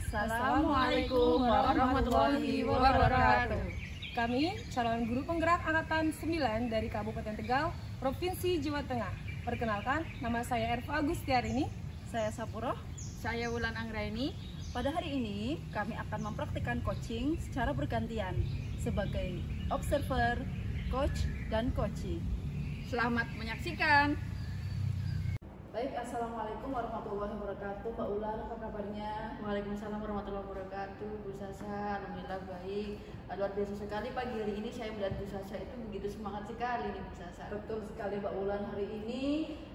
Assalamualaikum warahmatullahi wabarakatuh. Kami calon guru penggerak angkatan 9 dari Kabupaten Tegal, Provinsi Jawa Tengah. Perkenalkan, nama saya Erva Agustiarini. Saya Sapuroh. Saya Wulan Anggraini. Pada hari ini kami akan mempraktikkan coaching secara bergantian sebagai observer, coach, dan coachee. Selamat menyaksikan. Baik, Assalamualaikum warahmatullahi wabarakatuh. Mbak Ulan, apa kabarnya? Waalaikumsalam warahmatullahi wabarakatuh. Bu Sasa, alhamdulillah baik. Luar biasa sekali pagi hari ini saya melihat Bu Sasa itu begitu semangat sekali nih Bu Sasa. Betul sekali Mbak Ulan. Hari ini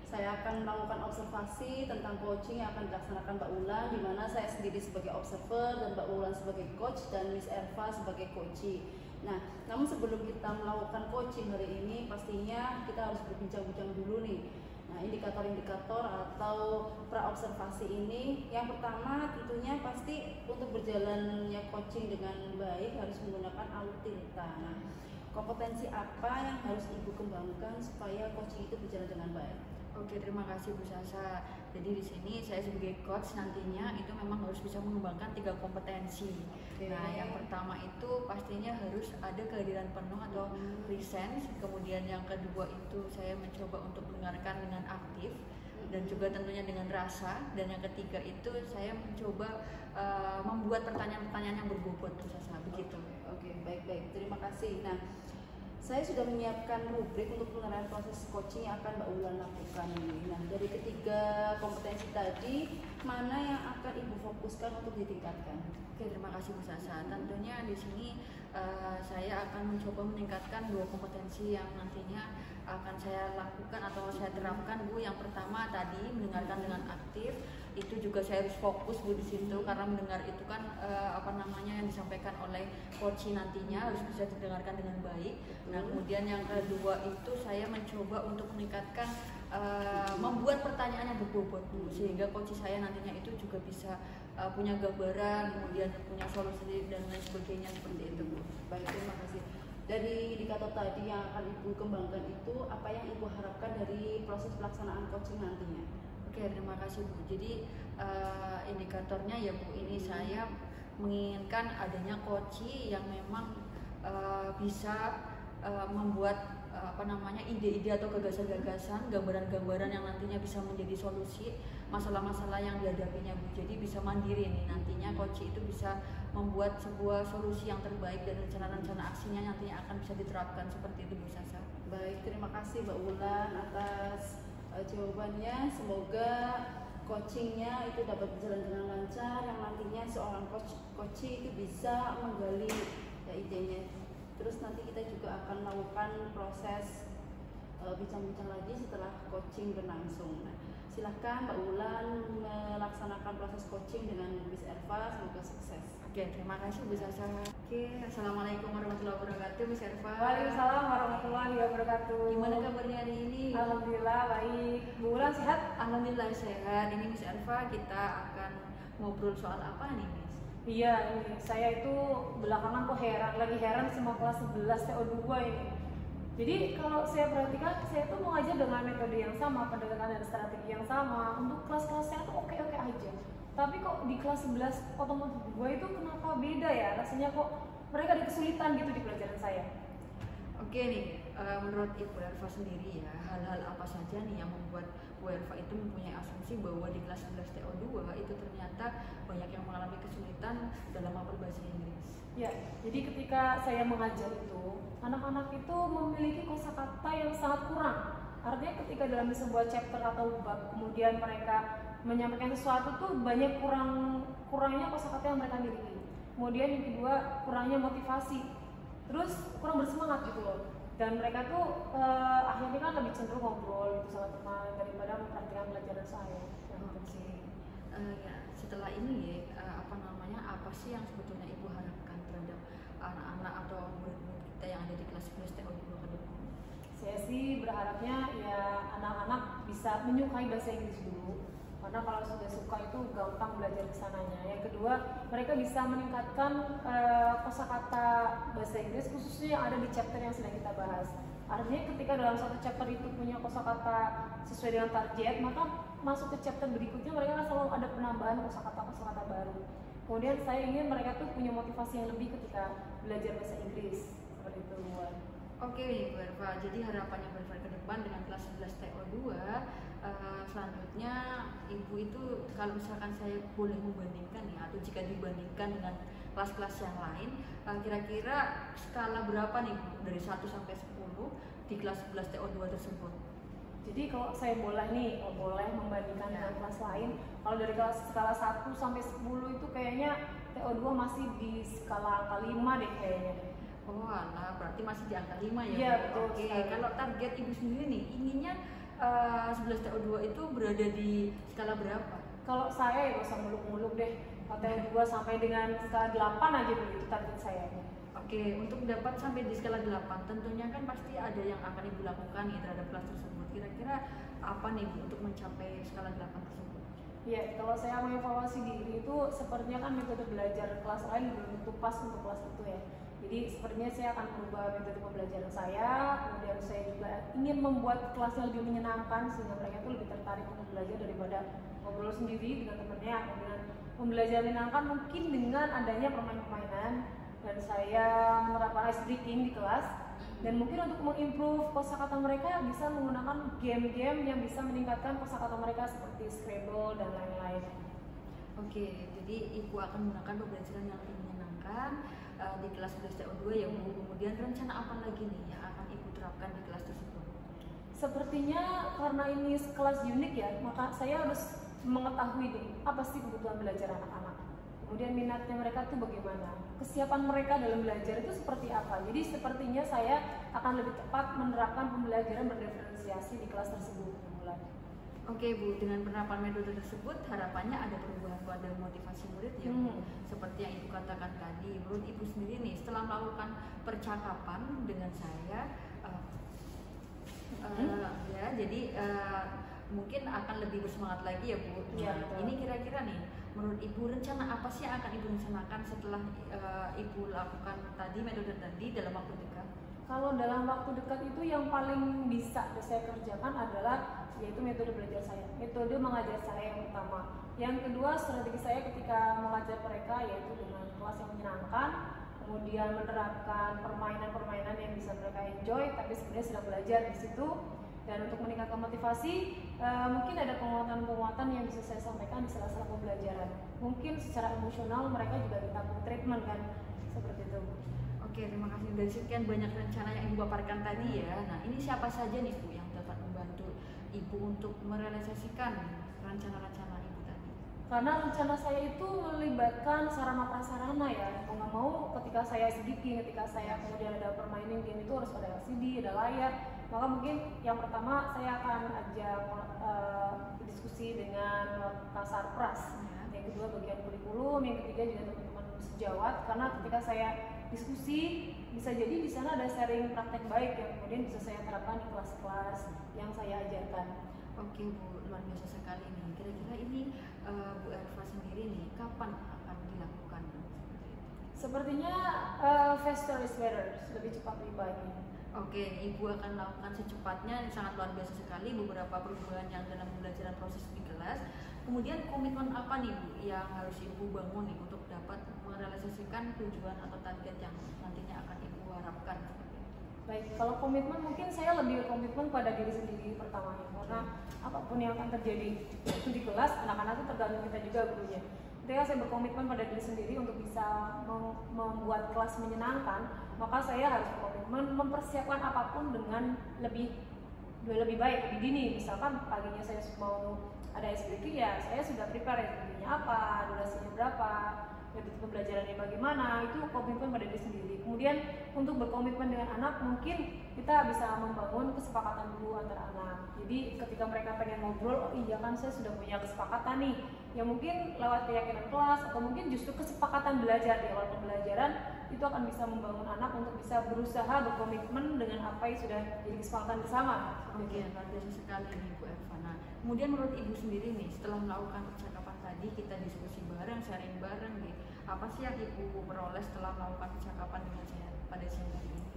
saya akan melakukan observasi tentang coaching yang akan dilaksanakan Mbak Ulan, di mana saya sendiri sebagai observer dan Mbak Ulan sebagai coach dan Miss Erva sebagai coachee. Nah, namun sebelum kita melakukan coaching hari ini, pastinya kita harus berbincang-bincang dulu nih. Nah, indikator-indikator atau pra-observasi ini, yang pertama tentunya pasti untuk berjalannya coaching dengan baik harus menggunakan alutilita. Nah, kompetensi apa yang harus Ibu kembangkan supaya coaching itu berjalan dengan baik? Oke, terima kasih Bu Sasa. Jadi di sini saya sebagai coach nantinya itu memang harus bisa mengembangkan 3 kompetensi. Nah, yang pertama itu pastinya harus ada kehadiran penuh atau presence. Kemudian yang kedua itu saya mencoba untuk mendengarkan dengan aktif dan juga tentunya dengan rasa. Dan yang ketiga itu saya mencoba membuat pertanyaan-pertanyaan yang berbobot Bu Sasa. Begitu. Oke, baik-baik. Terima kasih. Nah, saya sudah menyiapkan rubrik untuk penilaian proses coaching yang akan Mbak Ulan lakukan ini. Nah, dari ketiga kompetensi tadi, mana yang akan Ibu fokuskan untuk ditingkatkan? Oke, terima kasih Bu Sasa. Tentunya di sini saya akan mencoba meningkatkan 2 kompetensi yang nantinya akan saya lakukan atau saya terapkan Bu. Yang pertama tadi mendengarkan dengan aktif. Itu juga saya harus fokus Bu di situ karena mendengar itu kan yang disampaikan oleh coach nantinya harus bisa didengarkan dengan baik. Nah, kemudian yang kedua itu saya mencoba untuk meningkatkan membuat pertanyaan yang berbobot Bu, sehingga coach saya nantinya itu juga bisa punya gambaran, kemudian punya solusi dan lain sebagainya seperti itu Bu. Baik, terima kasih. Dari indikator tadi yang akan Ibu kembangkan itu, apa yang Ibu harapkan dari proses pelaksanaan coaching nantinya? Oke, terima kasih Bu. Jadi indikatornya ya Bu, ini saya menginginkan adanya coaching yang memang bisa membuat ide-ide atau gagasan-gagasan, gambaran-gambaran yang nantinya bisa menjadi solusi masalah-masalah yang dihadapinya Bu. Jadi bisa mandiri nih nantinya coaching itu bisa membuat sebuah solusi yang terbaik dan rencana-rencana aksinya nantinya akan bisa diterapkan seperti itu Bu Sasa. Baik, terima kasih Mbak Ulan atas jawabannya. Semoga coachingnya itu dapat berjalan dengan lancar, yang nantinya seorang coaching itu bisa menggali idenya. Terus nanti kita juga akan melakukan proses bincang-bincang lagi setelah coaching berlangsung. Nah, silahkan Mbak Ulan melaksanakan proses coaching dengan Miss Erva. Semoga sukses. Oke, terima kasih Bu Sasa. Oke, Assalamualaikum warahmatullahi wabarakatuh Miss Erva. Waalaikumsalam warahmatullahi wabarakatuh. Gimana kabarnya hari ini? Alhamdulillah baik. Bu Ulan sehat? Alhamdulillah sehat. Ini Miss Erva, kita akan ngobrol soal apa nih Miss? Iya, ini saya itu belakangan kok lagi heran sama kelas 11 TO2 ini. Jadi kalau saya perhatikan, saya tuh mengajar dengan metode yang sama, pendekatan dan strategi yang sama. Untuk kelas-kelasnya tuh oke-oke aja. Tapi kok di kelas 11 otomotif 2 itu kenapa beda ya? Rasanya kok mereka ada kesulitan gitu di pelajaran saya. Oke nih, menurut Ibu Erva sendiri ya, hal-hal apa saja nih yang membuat Bu Erva itu mempunyai asumsi bahwa di kelas 11 TO2 itu ternyata banyak yang mengalami kesulitan dalam berbahasa Inggris? Ya, jadi ketika saya mengajar itu, anak-anak itu memiliki kosakata yang sangat kurang. Artinya ketika dalam sebuah chapter atau bab, kemudian mereka menyampaikan sesuatu tuh banyak kurangnya kosakata yang mereka miliki. Kemudian yang kedua, kurangnya motivasi. Terus kurang bersemangat gitu loh. Dan mereka tuh akhirnya kan lebih cenderung ngobrol gitu sama teman daripada memperhatikan pelajaran saya. Oke. Ya, setelah ini apa sih yang sebetulnya Ibu harapkan terhadap anak-anak atau murid-murid kita yang ada di kelas 11 TO2 ke depan? Saya sih berharapnya ya anak-anak bisa menyukai bahasa Inggris dulu. Karena kalau sudah suka itu gampang belajar ke sananya. Yang kedua, mereka bisa meningkatkan kosakata bahasa Inggris khususnya yang ada di chapter yang sedang kita bahas. Artinya ketika dalam satu chapter itu punya kosakata sesuai dengan target, maka masuk ke chapter berikutnya mereka akan selalu ada penambahan kosakata baru. Kemudian saya ingin mereka tuh punya motivasi yang lebih ketika belajar bahasa Inggris seperti itu, Bu. Oke Bu Erva, jadi harapannya Bu Erva ke depan dengan kelas 11 TO2 selanjutnya Ibu itu kalau misalkan saya boleh membandingkan ya, atau jika dibandingkan dengan kelas-kelas yang lain, kira-kira skala berapa nih Bu, dari 1 sampai 10 di kelas 11 TO2 tersebut? Jadi kalau saya boleh membandingkan dengan kelas lain, kalau dari kelas skala 1 sampai 10 itu kayaknya TO2 masih di skala angka 5 deh kayaknya. Oh alah, berarti masih di angka 5 ya? Iya, betul. Oke, kalau target Ibu sendiri nih, inginnya 11 TO2 itu berada di skala berapa? Kalau saya ya gak usah muluk-muluk deh, TO2 sampai dengan skala 8 aja dulu, itu target saya. Oke, untuk dapat sampai di skala 8, tentunya kan pasti ada yang akan Ibu lakukan nih terhadap kelas tersebut. Kira-kira apa nih Bu untuk mencapai skala 8 tersebut? Ya, kalau saya mengevaluasi diri itu sepertinya kan metode belajar kelas lain belum tentu pas untuk kelas itu ya. Jadi sepertinya saya akan merubah metode pembelajaran saya, kemudian saya juga ingin membuat kelasnya lebih menyenangkan sehingga mereka itu lebih tertarik untuk belajar daripada ngobrol sendiri dengan temannya. Kemudian pembelajaran menyenangkan mungkin dengan adanya permainan-permainan, dan saya menerapkan ice breaking di kelas, dan mungkin untuk mengimprove kosakata mereka bisa menggunakan game-game yang bisa meningkatkan kosakata mereka seperti Scrabble dan lain-lain. Oke, jadi Ibu akan menggunakan pembelajaran yang lebih menyenangkan di kelas 11 TO2 ya Bu. Kemudian rencana apa lagi nih yang akan Ibu terapkan di kelas tersebut? Sepertinya karena ini kelas unik ya, maka saya harus mengetahui nih apa sih kebutuhan belajar anak-anak. Kemudian minatnya mereka tuh bagaimana, kesiapan mereka dalam belajar itu seperti apa. Jadi sepertinya saya akan lebih tepat menerapkan pembelajaran berdiferensiasi di kelas tersebut. Oke Bu, dengan penerapan metode tersebut harapannya ada perubahan pada motivasi murid ya Bu. Seperti yang Ibu katakan tadi, menurut Ibu sendiri nih setelah melakukan percakapan dengan saya, ya jadi mungkin akan lebih bersemangat lagi ya Bu. Ya, ini kira-kira nih, menurut Ibu rencana apa sih yang akan Ibu rencanakan setelah Ibu lakukan tadi metode tadi dalam waktu dekat? Kalau dalam waktu dekat itu yang paling bisa saya kerjakan adalah yaitu metode belajar saya, metode mengajar saya yang utama. Yang kedua, strategi saya ketika mengajar mereka yaitu dengan kelas yang menyenangkan, kemudian menerapkan permainan-permainan yang bisa mereka enjoy tapi sebenarnya sedang belajar di situ. Dan untuk meningkatkan motivasi, mungkin ada penguatan-penguatan yang bisa saya sampaikan di sela-sela pembelajaran. Mungkin secara emosional mereka juga ditanggung treatment kan, seperti itu. Oke, terima kasih. Dari sekian banyak rencana yang Ibu paparkan tadi ya. Nah, ini siapa saja nih Bu yang dapat membantu Ibu untuk merealisasikan rencana-rencana Ibu tadi? Karena rencana saya itu melibatkan sarana prasarana ya. Mau nggak mau ketika saya sedikit, ketika saya kemudian ada permainan game itu harus ada LCD, ada layar. Maka mungkin yang pertama saya akan ajak diskusi dengan kasar pras. Yang kedua bagian kurikulum, yang ketiga juga teman-teman sejawat. Karena ketika saya diskusi bisa jadi di sana ada sharing praktek baik yang kemudian bisa saya terapkan di kelas-kelas yang saya ajarkan. Oke Bu, luar biasa sekali nih. Kira-kira ini Bu Erva sendiri nih kapan akan dilakukan? Sepertinya faster is better, lebih cepat lebih baik. Oke, Ibu akan melakukan secepatnya, ini sangat luar biasa sekali beberapa perubahan yang dalam pembelajaran proses di kelas. Kemudian komitmen apa nih Bu yang harus Ibu bangun nih untuk dapat merealisasikan tujuan atau target yang nantinya akan Ibu harapkan? Baik, kalau komitmen mungkin saya lebih komitmen pada diri sendiri pertamanya, karena apapun yang akan terjadi di kelas, anak-anak itu tergantung kita juga gurunya. Ketika saya berkomitmen pada diri sendiri untuk bisa membuat kelas menyenangkan, maka saya harus berkomitmen mempersiapkan apapun dengan lebih baik, lebih dini. Misalkan paginya saya mau ada SBQ, ya saya sudah prepare SBQ-nya apa, durasinya berapa, metode pembelajarannya bagaimana, itu komitmen pada diri sendiri. Kemudian untuk berkomitmen dengan anak, mungkin kita bisa membangun kesepakatan dulu antara anak. Jadi ketika mereka pengen ngobrol, oh iya kan saya sudah punya kesepakatan nih, ya mungkin lewat keyakinan kelas atau mungkin justru kesepakatan belajar di awal pembelajaran, itu akan bisa membangun anak untuk bisa berusaha berkomitmen dengan apa yang sudah jadi kesepakatan bersama. Oke, luar biasa sekali nih Bu Erva. Nah, kemudian menurut Ibu sendiri nih, setelah melakukan percakapan tadi, kita diskusi bareng, sharing bareng nih, apa sih yang Ibu peroleh setelah melakukan percakapan dengan saya pada siang hari ini?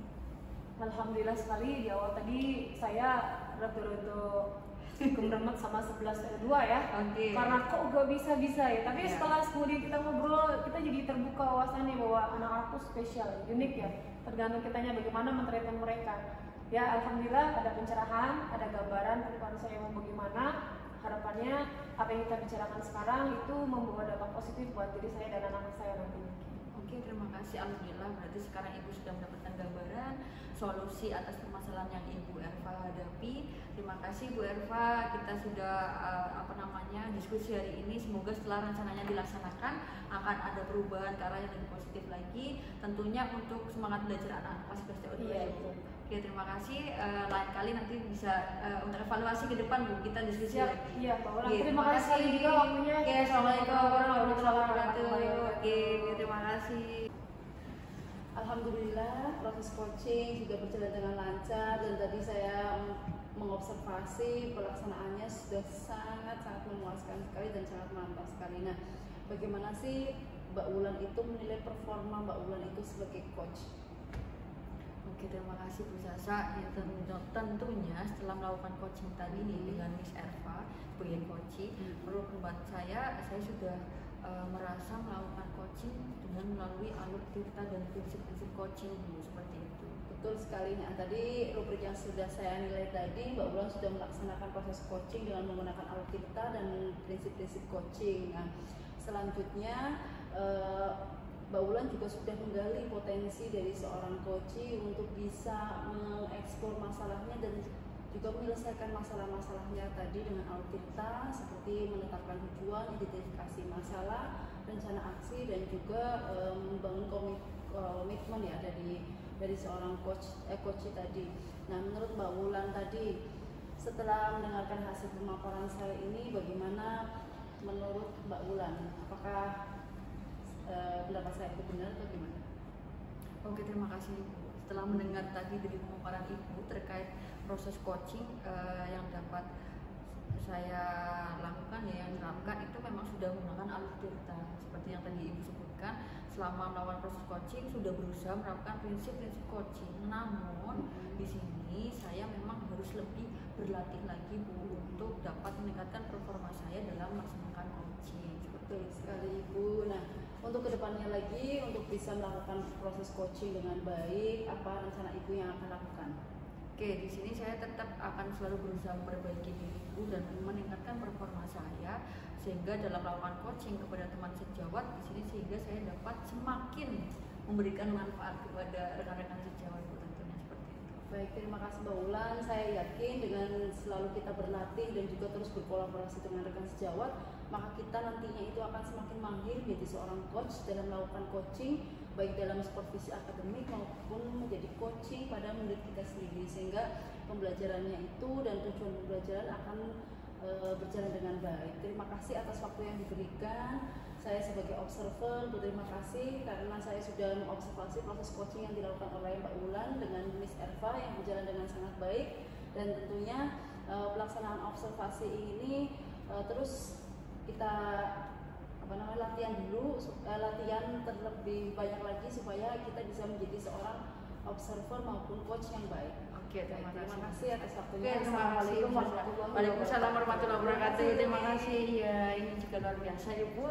Alhamdulillah sekali, di awal tadi saya rada-rada gemeremet sama 11 2 ya. Oke. Karena kok gak bisa ya. Tapi Ya. setelah kemudian kita ngobrol, kita jadi terbuka wawasannya bahwa anak-anak tuh spesial, unik ya. Tergantung kitanya bagaimana men-treatment mereka. Ya alhamdulillah ada pencerahan, ada gambaran ke depan saya mau bagaimana. Harapannya apa yang kita bicarakan sekarang itu membawa dampak positif buat diri saya dan anak-anak saya nantinya. Oke, terima kasih. Alhamdulillah berarti sekarang Ibu sudah mendapatkan gambaran solusi atas permasalahan yang Ibu Erva hadapi. Terima kasih Bu Erva, kita sudah diskusi hari ini. Semoga setelah rencananya dilaksanakan akan ada perubahan ke arah yang lebih positif lagi. Tentunya untuk semangat belajar anak-anak pas PSTO 2 Iya, ya, Bu. Oke, terima kasih. Lain kali nanti bisa untuk evaluasi ke depan Bu, kita diskusi Siap. lagi. Iya, Pak Ulan. Oke, Terima kasih sekali juga waktunya. Oke, assalamualaikum warahmatullahi wabarakatuh. wabarakatuh. Oke, terima kasih. Alhamdulillah proses coaching juga berjalan dengan lancar dan tadi saya mengobservasi pelaksanaannya sudah sangat memuaskan sekali dan sangat mantap sekali. Nah, bagaimana sih Mbak Wulan itu menilai performa Mbak Wulan itu sebagai coach? Oke, terima kasih Bu Sasa. Ya, tentunya setelah melakukan coaching tadi nih dengan Miss Erva sebagai coaching, menurut pendapat saya sudah merasa melakukan coaching dengan melalui alur tirta dan prinsip-prinsip coaching Bu, seperti itu. Betul sekali. Nah, tadi rubrik yang sudah saya nilai tadi, Mbak Wulan sudah melaksanakan proses coaching dengan menggunakan alur tirta dan prinsip-prinsip coaching. Nah, selanjutnya Mbak Wulan juga sudah menggali potensi dari seorang coach untuk bisa mengeksplor masalahnya dan juga menyelesaikan masalah-masalahnya tadi dengan alur tirta seperti menetapkan tujuan, identifikasi masalah, rencana aksi dan juga membangun komitmen ya dari seorang coach tadi. Nah, menurut Mbak Wulan tadi setelah mendengarkan hasil pemaparan saya ini, bagaimana menurut Mbak Wulan? Apakah pendapat saya itu benar atau gimana? Oke, terima kasih Ibu. Setelah mendengar tadi dari pemaparan Ibu terkait proses coaching yang dapat saya lakukan ya, yang diterapkan itu memang sudah menggunakan alur tirta seperti yang tadi Ibu sebutkan. Selama melakukan proses coaching sudah berusaha menerapkan prinsip-prinsip coaching. Namun di sini saya memang harus lebih berlatih lagi Bu untuk dapat meningkatkan performa saya dalam melaksanakan coaching. Betul sekali Ibu. Nah, untuk kedepannya lagi untuk bisa melakukan proses coaching dengan baik, apa rencana Ibu yang akan lakukan? Oke, di sini saya tetap akan selalu berusaha memperbaiki diriku dan meningkatkan performa saya sehingga dalam melakukan coaching kepada teman sejawat di sini sehingga saya dapat semakin memberikan manfaat kepada rekan-rekan sejawat tentunya seperti itu. Baik, terima kasih Mbak Wulan. Saya yakin dengan selalu kita berlatih dan juga terus berkolaborasi dengan rekan sejawat, maka kita nantinya itu akan semakin mahir menjadi seorang coach dalam melakukan coaching baik dalam supervisi akademik maupun menjadi coaching pada murid kita sendiri sehingga pembelajarannya itu dan tujuan pembelajaran akan berjalan dengan baik. Terima kasih atas waktu yang diberikan. Saya sebagai observer berterima kasih karena saya sudah mengobservasi proses coaching yang dilakukan oleh Mbak Wulan dengan Miss Erva yang berjalan dengan sangat baik dan tentunya pelaksanaan observasi ini terus kita latihan dulu, latihan terlebih banyak lagi supaya kita bisa menjadi seorang observer maupun coach yang baik. Oke, terima kasih atas waktunya. Oke, terima kasih. Assalamualaikum warahmatullahi wabarakatuh. Waalaikumsalam warahmatullahi wabarakatuh. Terima kasih. Ya, ini juga luar biasa Ibu.